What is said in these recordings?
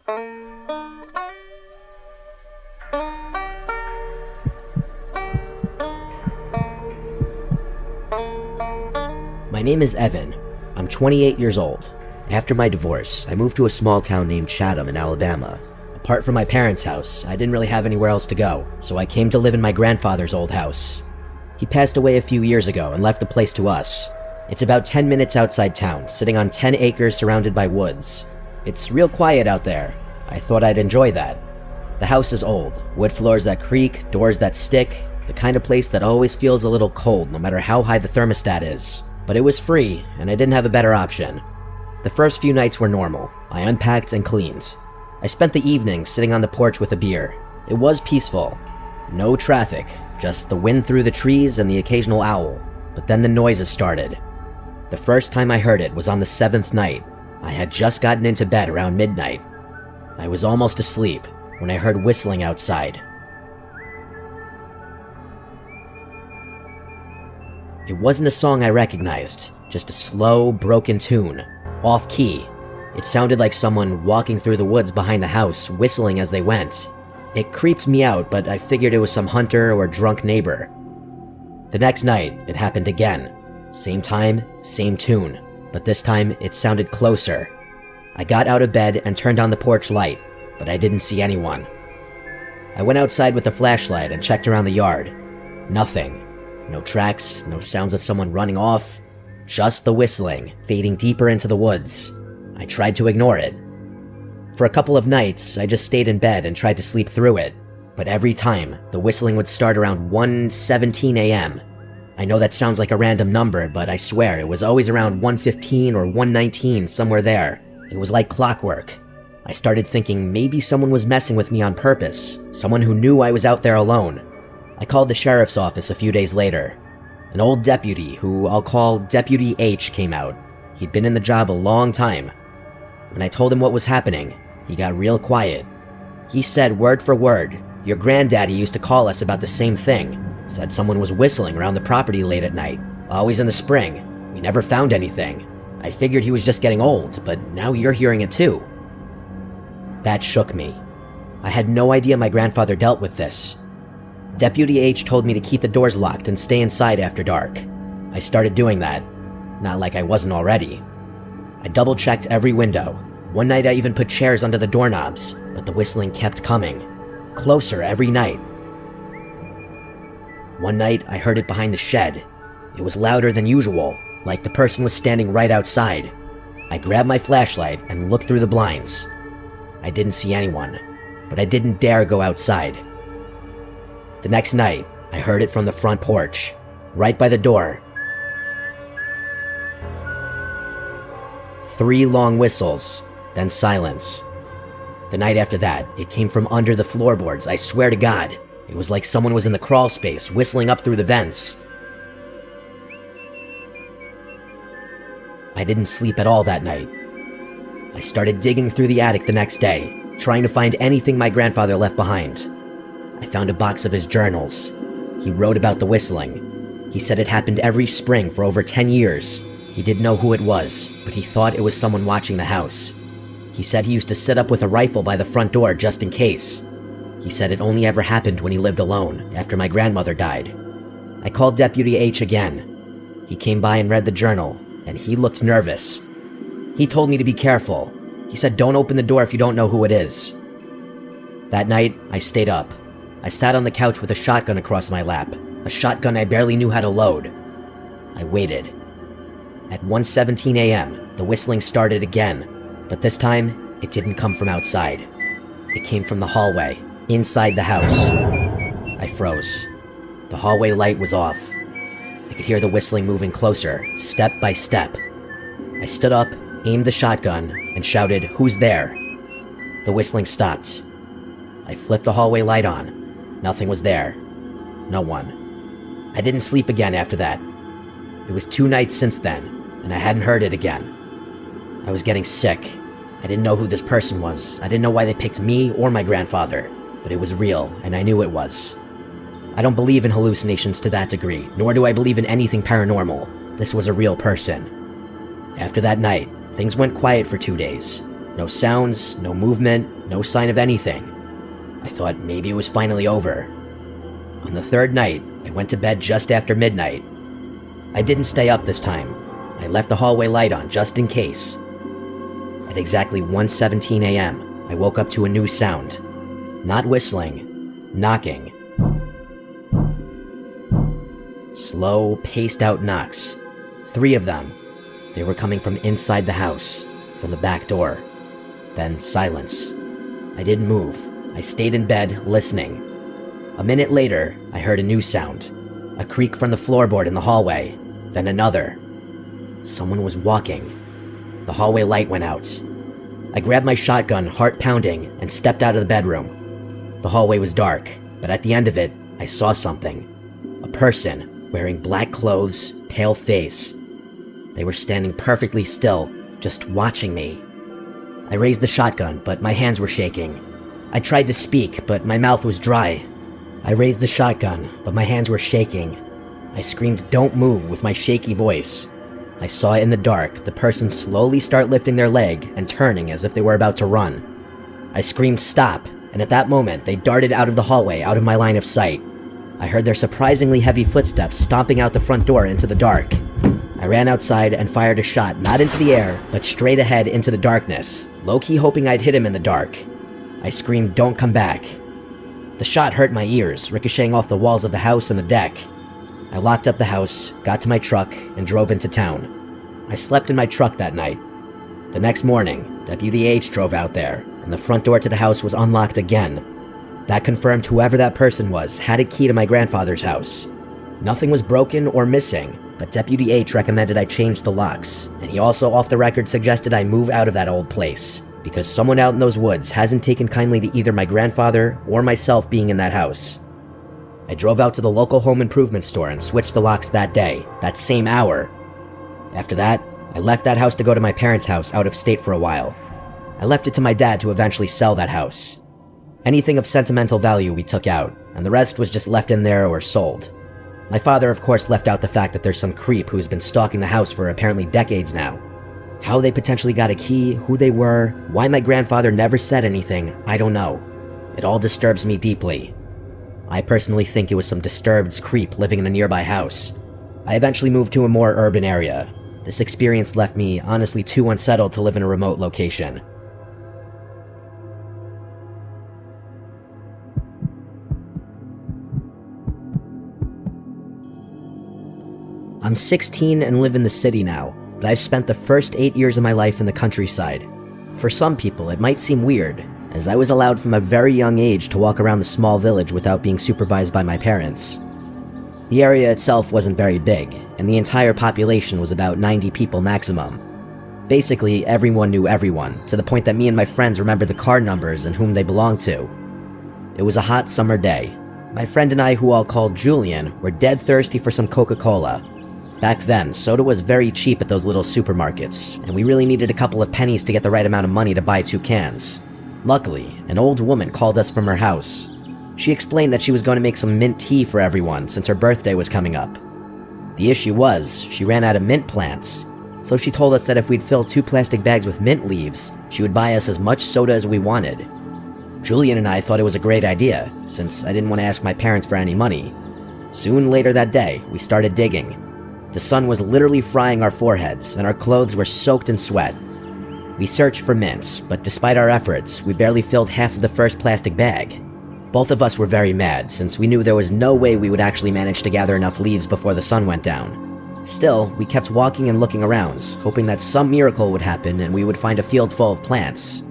My name is Evan. I'm 28 years old. After my divorce, I moved to a small town named Chatham in Alabama. Apart from my parents' house, I didn't really have anywhere else to go, so I came to live in my grandfather's old house. He passed away a few years ago and left the place to us. It's about 10 minutes outside town, sitting on 10 acres surrounded by woods. It's real quiet out there. I thought I'd enjoy that. The house is old, wood floors that creak, doors that stick, the kind of place that always feels a little cold no matter how high the thermostat is. But it was free, and I didn't have a better option. The first few nights were normal. I unpacked and cleaned. I spent the evening sitting on the porch with a beer. It was peaceful. No traffic, just the wind through the trees and the occasional owl. But then the noises started. The first time I heard it was on the 7th night. I had just gotten into bed around midnight. I was almost asleep when I heard whistling outside. It wasn't a song I recognized, just a slow, broken tune, off-key. It sounded like someone walking through the woods behind the house, whistling as they went. It creeped me out, but I figured it was some hunter or drunk neighbor. The next night, it happened again. Same time, same tune, but this time it sounded closer. I got out of bed and turned on the porch light, but I didn't see anyone. I went outside with a flashlight and checked around the yard. Nothing. No tracks, no sounds of someone running off, just the whistling, fading deeper into the woods. I tried to ignore it. For a couple of nights, I just stayed in bed and tried to sleep through it, but every time, the whistling would start around 1:17 a.m. I know that sounds like a random number, but I swear it was always around 1:15 or 1:19, somewhere there. It was like clockwork. I started thinking maybe someone was messing with me on purpose, someone who knew I was out there alone. I called the sheriff's office a few days later. An old deputy, who I'll call Deputy H, came out. He'd been in the job a long time. When I told him what was happening, he got real quiet. He said word for word, "Your granddaddy used to call us about the same thing. Said someone was whistling around the property late at night, always in the spring. We never found anything. I figured he was just getting old, but now you're hearing it too." That shook me. I had no idea my grandfather dealt with this. Deputy H told me to keep the doors locked and stay inside after dark. I started doing that. Not like I wasn't already. I double-checked every window. One night I even put chairs under the doorknobs, but the whistling kept coming. Closer every night. One night I heard it behind the shed. It was louder than usual, like the person was standing right outside. I grabbed my flashlight and looked through the blinds. I didn't see anyone, but I didn't dare go outside. The next night, I heard it from the front porch, right by the door. 3 long whistles, then silence. The night after that, it came from under the floorboards, I swear to God. It was like someone was in the crawl space, whistling up through the vents. I didn't sleep at all that night. I started digging through the attic the next day, trying to find anything my grandfather left behind. I found a box of his journals. He wrote about the whistling. He said it happened every spring for over 10 years. He didn't know who it was, but he thought it was someone watching the house. He said he used to sit up with a rifle by the front door just in case. He said it only ever happened when he lived alone, after my grandmother died. I called Deputy H again. He came by and read the journal, and he looked nervous. He told me to be careful. He said don't open the door if you don't know who it is. That night, I stayed up. I sat on the couch with a shotgun across my lap, a shotgun I barely knew how to load. I waited. At 1:17 a.m., the whistling started again, but this time, it didn't come from outside. It came from the hallway, inside the house. I froze. The hallway light was off. I could hear the whistling moving closer, step by step. I stood up, aimed the shotgun, and shouted, "Who's there?" The whistling stopped. I flipped the hallway light on. Nothing was there. No one. I didn't sleep again after that. It was 2 nights since then, and I hadn't heard it again. I was getting sick. I didn't know who this person was. I didn't know why they picked me or my grandfather, but it was real, and I knew it was. I don't believe in hallucinations to that degree, nor do I believe in anything paranormal. This was a real person. After that night, things went quiet for 2 days. No sounds, no movement, no sign of anything. I thought maybe it was finally over. On the third night, I went to bed just after midnight. I didn't stay up this time. I left the hallway light on just in case. At exactly 1:17 a.m., I woke up to a new sound. Not whistling, knocking. Slow, paced-out knocks. 3 of them. They were coming from inside the house, from the back door. Then silence. I didn't move. I stayed in bed, listening. A minute later, I heard a new sound. A creak from the floorboard in the hallway. Then another. Someone was walking. The hallway light went out. I grabbed my shotgun, heart pounding, and stepped out of the bedroom. The hallway was dark, but at the end of it, I saw something. A person, wearing black clothes, pale face. They were standing perfectly still, just watching me. I raised the shotgun, but my hands were shaking. I tried to speak, but my mouth was dry. I raised the shotgun, but my hands were shaking. I screamed, "Don't move," with my shaky voice. I saw in the dark the person slowly start lifting their leg and turning as if they were about to run. I screamed, "Stop," and at that moment they darted out of the hallway, out of my line of sight. I heard their surprisingly heavy footsteps stomping out the front door into the dark. I ran outside and fired a shot, not into the air, but straight ahead into the darkness, low-key hoping I'd hit him in the dark. I screamed, "Don't come back." The shot hurt my ears, ricocheting off the walls of the house and the deck. I locked up the house, got to my truck, and drove into town. I slept in my truck that night. The next morning, Deputy H drove out there, and the front door to the house was unlocked again. That confirmed whoever that person was had a key to my grandfather's house. Nothing was broken or missing, but Deputy H recommended I change the locks, and he also off the record suggested I move out of that old place, because someone out in those woods hasn't taken kindly to either my grandfather or myself being in that house. I drove out to the local home improvement store and switched the locks that day, that same hour. After that, I left that house to go to my parents' house out of state for a while. I left it to my dad to eventually sell that house. Anything of sentimental value we took out, and the rest was just left in there or sold. My father, of course, left out the fact that there's some creep who's been stalking the house for apparently decades now. How they potentially got a key, who they were, why my grandfather never said anything, I don't know. It all disturbs me deeply. I personally think it was some disturbed creep living in a nearby house. I eventually moved to a more urban area. This experience left me honestly too unsettled to live in a remote location. I'm 16 and live in the city now, but I've spent the first 8 years of my life in the countryside. For some people, it might seem weird, as I was allowed from a very young age to walk around the small village without being supervised by my parents. The area itself wasn't very big, and the entire population was about 90 people maximum. Basically, everyone knew everyone, to the point that me and my friends remembered the car numbers and whom they belonged to. It was a hot summer day. My friend and I, who I'll call Julian, were dead thirsty for some Coca-Cola. Back then, soda was very cheap at those little supermarkets, and we really needed a couple of pennies to get the right amount of money to buy 2 cans. Luckily, an old woman called us from her house. She explained that she was going to make some mint tea for everyone since her birthday was coming up. The issue was, she ran out of mint plants, so she told us that if we'd fill 2 plastic bags with mint leaves, she would buy us as much soda as we wanted. Julian and I thought it was a great idea, since I didn't want to ask my parents for any money. Soon later that day, we started digging. The sun was literally frying our foreheads, and our clothes were soaked in sweat. We searched for mints, but despite our efforts, we barely filled half of the first plastic bag. Both of us were very mad, since we knew there was no way we would actually manage to gather enough leaves before the sun went down. Still, we kept walking and looking around, hoping that some miracle would happen and we would find a field full of plants.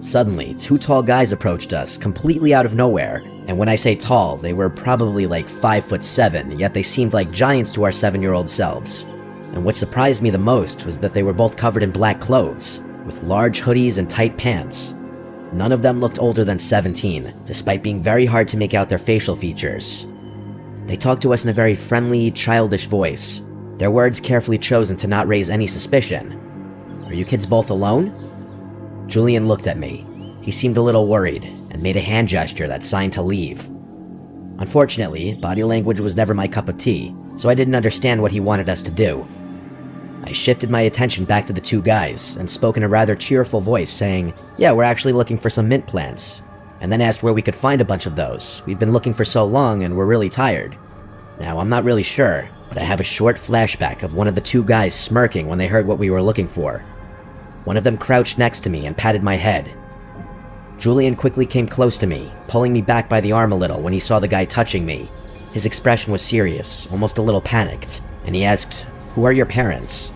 Suddenly, 2 tall guys approached us, completely out of nowhere, and when I say tall, they were probably like 5'7", yet they seemed like giants to our 7-year-old selves. And what surprised me the most was that they were both covered in black clothes, with large hoodies and tight pants. None of them looked older than 17, despite being very hard to make out their facial features. They talked to us in a very friendly, childish voice, their words carefully chosen to not raise any suspicion. "Are you kids both alone?" Julian looked at me. He seemed a little worried, and made a hand gesture that signed to leave. Unfortunately, body language was never my cup of tea, so I didn't understand what he wanted us to do. I shifted my attention back to the two guys and spoke in a rather cheerful voice saying, "Yeah, we're actually looking for some mint plants," and then asked where we could find a bunch of those. We've been looking for so long and we're really tired. Now, I'm not really sure, but I have a short flashback of one of the two guys smirking when they heard what we were looking for. One of them crouched next to me and patted my head. Julian quickly came close to me, pulling me back by the arm a little when he saw the guy touching me. His expression was serious, almost a little panicked, and he asked, "Who are your parents?"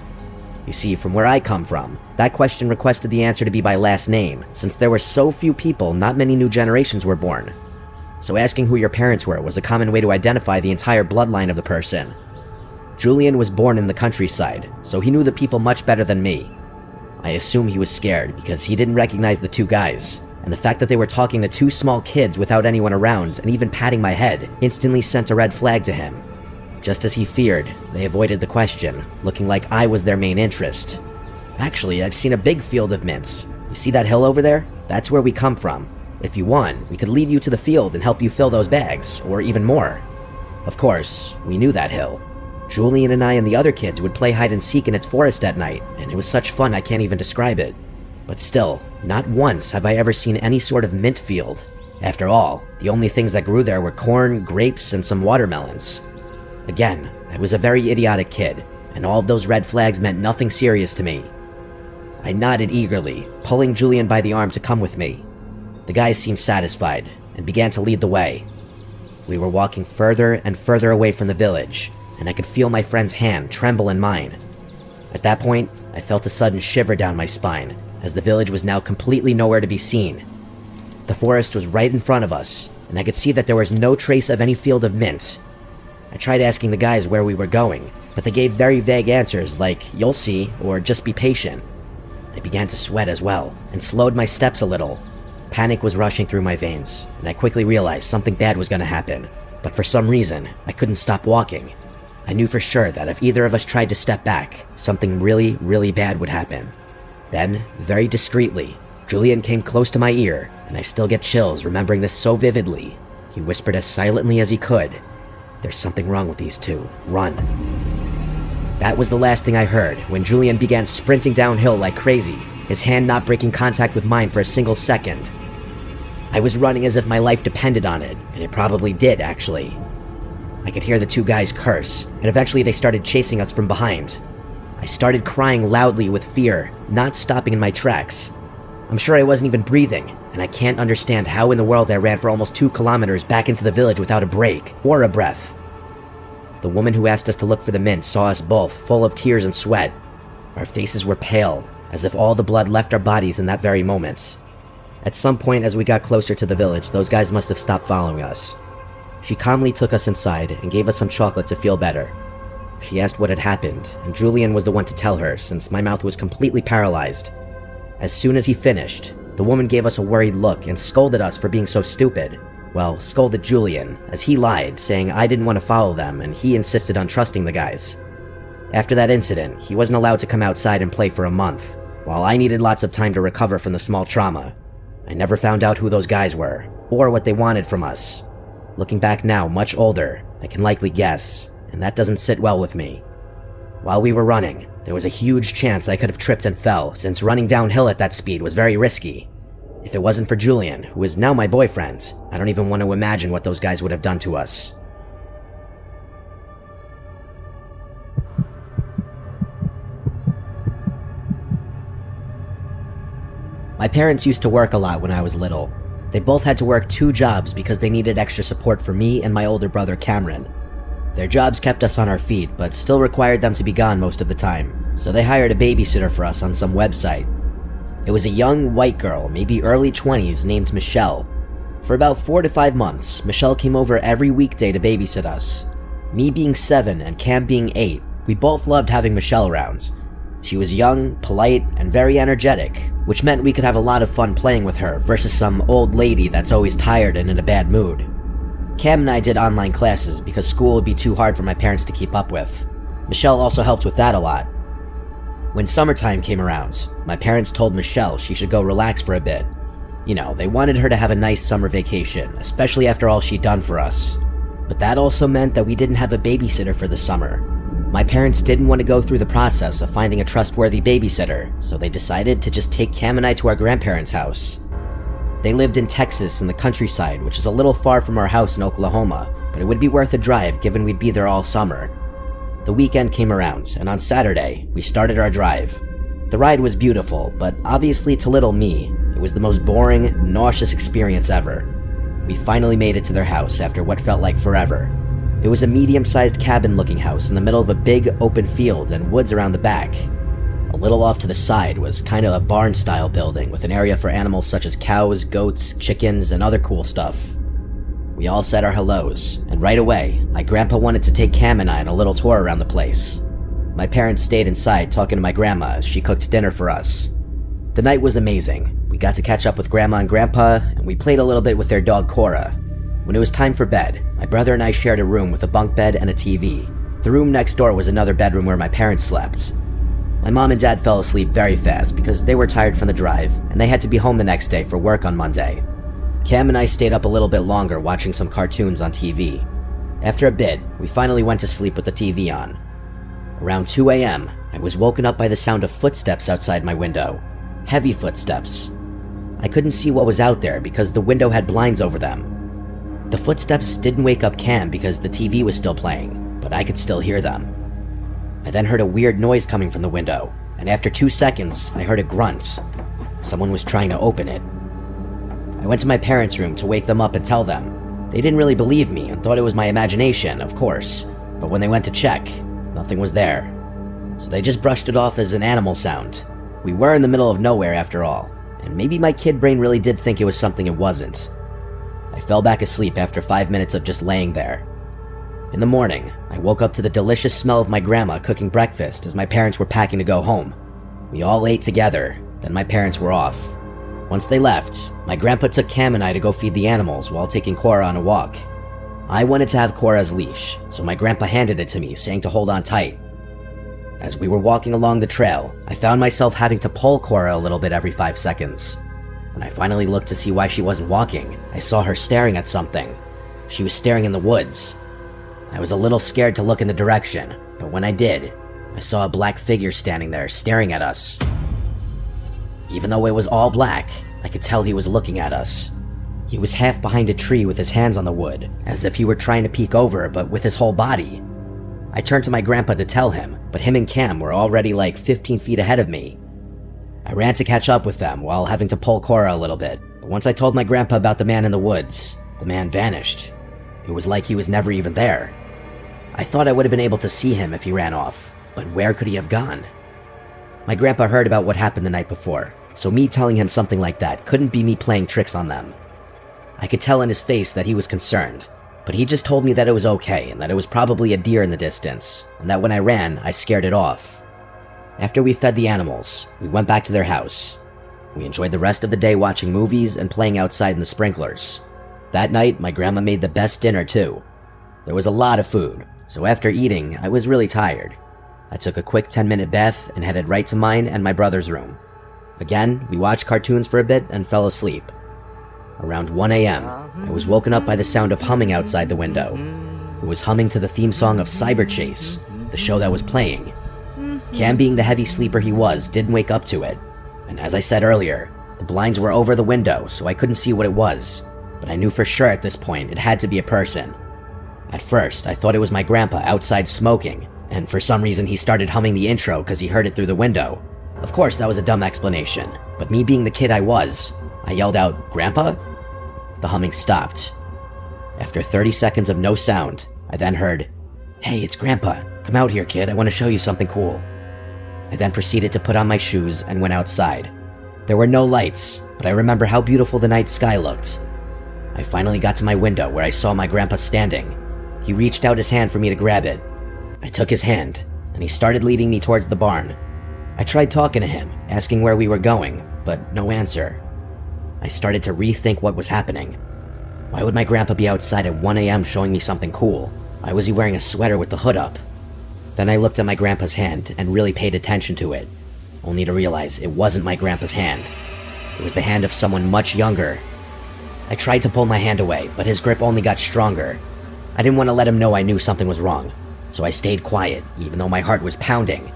You see, from where I come from, that question requested the answer to be by last name, since there were so few people, not many new generations were born. So asking who your parents were was a common way to identify the entire bloodline of the person. Julian was born in the countryside, so he knew the people much better than me. I assume he was scared because he didn't recognize the two guys, and the fact that they were talking to two small kids without anyone around and even patting my head instantly sent a red flag to him. Just as he feared, they avoided the question, looking like I was their main interest. "Actually, I've seen a big field of mints. You see that hill over there? That's where we come from. If you want, we could lead you to the field and help you fill those bags, or even more." Of course, we knew that hill. Julian and I and the other kids would play hide and seek in its forest at night, and it was such fun I can't even describe it. But still, not once have I ever seen any sort of mint field. After all, the only things that grew there were corn, grapes, and some watermelons. Again, I was a very idiotic kid, and all of those red flags meant nothing serious to me. I nodded eagerly, pulling Julian by the arm to come with me. The guys seemed satisfied, and began to lead the way. We were walking further and further away from the village, and I could feel my friend's hand tremble in mine. At that point, I felt a sudden shiver down my spine, as the village was now completely nowhere to be seen. The forest was right in front of us, and I could see that there was no trace of any field of mint. I tried asking the guys where we were going, but they gave very vague answers like, "You'll see," or "Just be patient." I began to sweat as well, and slowed my steps a little. Panic was rushing through my veins, and I quickly realized something bad was going to happen, but for some reason, I couldn't stop walking. I knew for sure that if either of us tried to step back, something really, really bad would happen. Then, very discreetly, Julian came close to my ear, and I still get chills remembering this so vividly. He whispered as silently as he could, "There's something wrong with these two. Run." That was the last thing I heard when Julian began sprinting downhill like crazy, his hand not breaking contact with mine for a single second. I was running as if my life depended on it, and it probably did, actually. I could hear the two guys curse, and eventually they started chasing us from behind. I started crying loudly with fear, not stopping in my tracks. I'm sure I wasn't even breathing, and I can't understand how in the world I ran for almost 2 kilometers back into the village without a break, or a breath. The woman who asked us to look for the mint saw us both, full of tears and sweat. Our faces were pale, as if all the blood left our bodies in that very moment. At some point as we got closer to the village, those guys must have stopped following us. She calmly took us inside and gave us some chocolate to feel better. She asked what had happened, and Julian was the one to tell her since my mouth was completely paralyzed. As soon as he finished, the woman gave us a worried look and scolded us for being so stupid. Well, scolded Julian, as he lied, saying I didn't want to follow them and he insisted on trusting the guys. After that incident, he wasn't allowed to come outside and play for a month, while I needed lots of time to recover from the small trauma. I never found out who those guys were, or what they wanted from us. Looking back now, much older, I can likely guess, and that doesn't sit well with me. While we were running, there was a huge chance I could have tripped and fell, since running downhill at that speed was very risky. If it wasn't for Julian, who is now my boyfriend, I don't even want to imagine what those guys would have done to us. My parents used to work a lot when I was little. They both had to work 2 jobs because they needed extra support for me and my older brother Cameron. Their jobs kept us on our feet, but still required them to be gone most of the time, so they hired a babysitter for us on some website. It was a young white girl, maybe early 20s, named Michelle. For about 4 to 5 months, Michelle came over every weekday to babysit us. Me being 7 and Cam being 8, we both loved having Michelle around. She was young, polite, and very energetic, which meant we could have a lot of fun playing with her versus some old lady that's always tired and in a bad mood. Cam and I did online classes because school would be too hard for my parents to keep up with. Michelle also helped with that a lot. When summertime came around, my parents told Michelle she should go relax for a bit. You know, they wanted her to have a nice summer vacation, especially after all she'd done for us. But that also meant that we didn't have a babysitter for the summer. My parents didn't want to go through the process of finding a trustworthy babysitter, so they decided to just take Cam and I to our grandparents' house. They lived in Texas in the countryside, which is a little far from our house in Oklahoma, but it would be worth a drive given we'd be there all summer. The weekend came around, and on Saturday, we started our drive. The ride was beautiful, but obviously to little me, it was the most boring, nauseous experience ever. We finally made it to their house after what felt like forever. It was a medium-sized cabin-looking house in the middle of a big open field and woods around the back. A little off to the side was kind of a barn-style building with an area for animals such as cows, goats, chickens, and other cool stuff. We all said our hellos, and right away, my grandpa wanted to take Cam and I on a little tour around the place. My parents stayed inside talking to my grandma as she cooked dinner for us. The night was amazing. We got to catch up with Grandma and Grandpa, and we played a little bit with their dog Cora. When it was time for bed, my brother and I shared a room with a bunk bed and a TV. The room next door was another bedroom where my parents slept. My mom and dad fell asleep very fast because they were tired from the drive, and they had to be home the next day for work on Monday. Cam and I stayed up a little bit longer watching some cartoons on TV. After a bit, we finally went to sleep with the TV on. Around 2 a.m., I was woken up by the sound of footsteps outside my window. Heavy footsteps. I couldn't see what was out there because the window had blinds over them. The footsteps didn't wake up Cam because the TV was still playing, but I could still hear them. I then heard a weird noise coming from the window, and after 2 seconds, I heard a grunt. Someone was trying to open it. I went to my parents' room to wake them up and tell them. They didn't really believe me and thought it was my imagination, of course, but when they went to check, nothing was there. So they just brushed it off as an animal sound. We were in the middle of nowhere after all, and maybe my kid brain really did think it was something it wasn't. I fell back asleep after 5 minutes of just laying there. In the morning, I woke up to the delicious smell of my grandma cooking breakfast as my parents were packing to go home. We all ate together, then my parents were off. Once they left, my grandpa took Cam and I to go feed the animals while taking Cora on a walk. I wanted to have Cora's leash, so my grandpa handed it to me, saying to hold on tight. As we were walking along the trail, I found myself having to pull Cora a little bit every 5 seconds. When I finally looked to see why she wasn't walking, I saw her staring at something. She was staring in the woods. I was a little scared to look in the direction, but when I did, I saw a black figure standing there staring at us. Even though it was all black, I could tell he was looking at us. He was half behind a tree with his hands on the wood, as if he were trying to peek over, but with his whole body. I turned to my grandpa to tell him, but him and Cam were already like 15 feet ahead of me. I ran to catch up with them while having to pull Cora a little bit, but once I told my grandpa about the man in the woods, the man vanished. It was like he was never even there. I thought I would have been able to see him if he ran off, but where could he have gone? My grandpa heard about what happened the night before, so me telling him something like that couldn't be me playing tricks on them. I could tell in his face that he was concerned, but he just told me that it was okay and that it was probably a deer in the distance, and that when I ran, I scared it off. After we fed the animals, we went back to their house. We enjoyed the rest of the day watching movies and playing outside in the sprinklers. That night, my grandma made the best dinner too. There was a lot of food, so after eating, I was really tired. I took a quick 10-minute bath and headed right to mine and my brother's room. Again, we watched cartoons for a bit and fell asleep. Around 1 a.m., I was woken up by the sound of humming outside the window. It was humming to the theme song of Cyber Chase, the show that was playing. Cam, being the heavy sleeper he was, didn't wake up to it. And as I said earlier, the blinds were over the window, so I couldn't see what it was. But I knew for sure at this point it had to be a person. At first, I thought it was my grandpa outside smoking, and for some reason he started humming the intro because he heard it through the window. Of course, that was a dumb explanation, but me being the kid I was, I yelled out, "Grandpa?" The humming stopped. After 30 seconds of no sound, I then heard, "Hey, it's Grandpa. Come out here, kid. I want to show you something cool." I then proceeded to put on my shoes and went outside. There were no lights, but I remember how beautiful the night sky looked. I finally got to my window where I saw my grandpa standing. He reached out his hand for me to grab it. I took his hand, and he started leading me towards the barn. I tried talking to him, asking where we were going, but no answer. I started to rethink what was happening. Why would my grandpa be outside at 1 a.m. showing me something cool? Why was he wearing a sweater with the hood up? Then I looked at my grandpa's hand and really paid attention to it, only to realize it wasn't my grandpa's hand. It was the hand of someone much younger. I tried to pull my hand away, but his grip only got stronger. I didn't want to let him know I knew something was wrong. so I stayed quiet, even though my heart was pounding.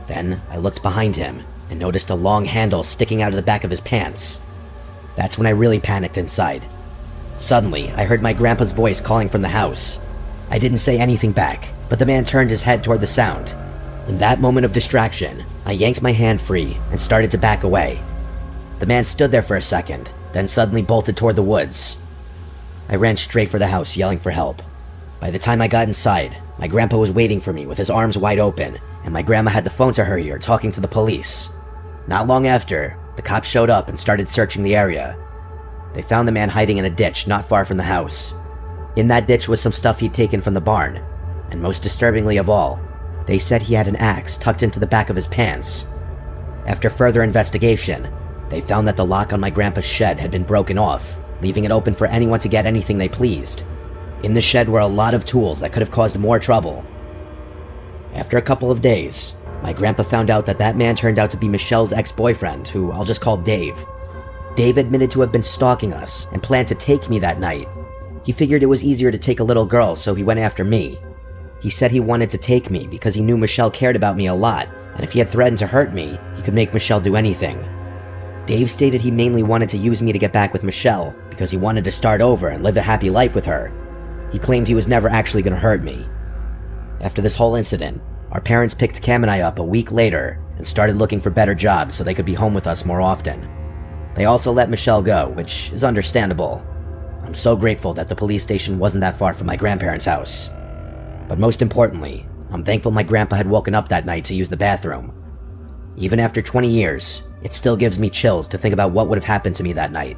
Then I looked behind him and noticed a long handle sticking out of the back of his pants. That's when I really panicked inside. Suddenly, I heard my grandpa's voice calling from the house. I didn't say anything back, but the man turned his head toward the sound. In that moment of distraction, I yanked my hand free and started to back away. The man stood there for a second, then suddenly bolted toward the woods. I ran straight for the house, yelling for help. By the time I got inside, my grandpa was waiting for me with his arms wide open, and my grandma had the phone to her ear talking to the police. Not long after, the cops showed up and started searching the area. They found the man hiding in a ditch not far from the house. In that ditch was some stuff he'd taken from the barn, and most disturbingly of all, they said he had an axe tucked into the back of his pants. After further investigation, they found that the lock on my grandpa's shed had been broken off, leaving it open for anyone to get anything they pleased. In the shed were a lot of tools that could have caused more trouble. After a couple of days, my grandpa found out that that man turned out to be Michelle's ex-boyfriend, who I'll just call Dave. Dave admitted to have been stalking us and planned to take me that night. He figured it was easier to take a little girl, so he went after me. He said he wanted to take me because he knew Michelle cared about me a lot, and if he had threatened to hurt me, he could make Michelle do anything. Dave stated he mainly wanted to use me to get back with Michelle because he wanted to start over and live a happy life with her. He claimed he was never actually going to hurt me. After this whole incident, our parents picked Cam and I up a week later and started looking for better jobs so they could be home with us more often. They also let Michelle go, which is understandable. I'm so grateful that the police station wasn't that far from my grandparents' house. But most importantly, I'm thankful my grandpa had woken up that night to use the bathroom. Even after 20 years, it still gives me chills to think about what would have happened to me that night.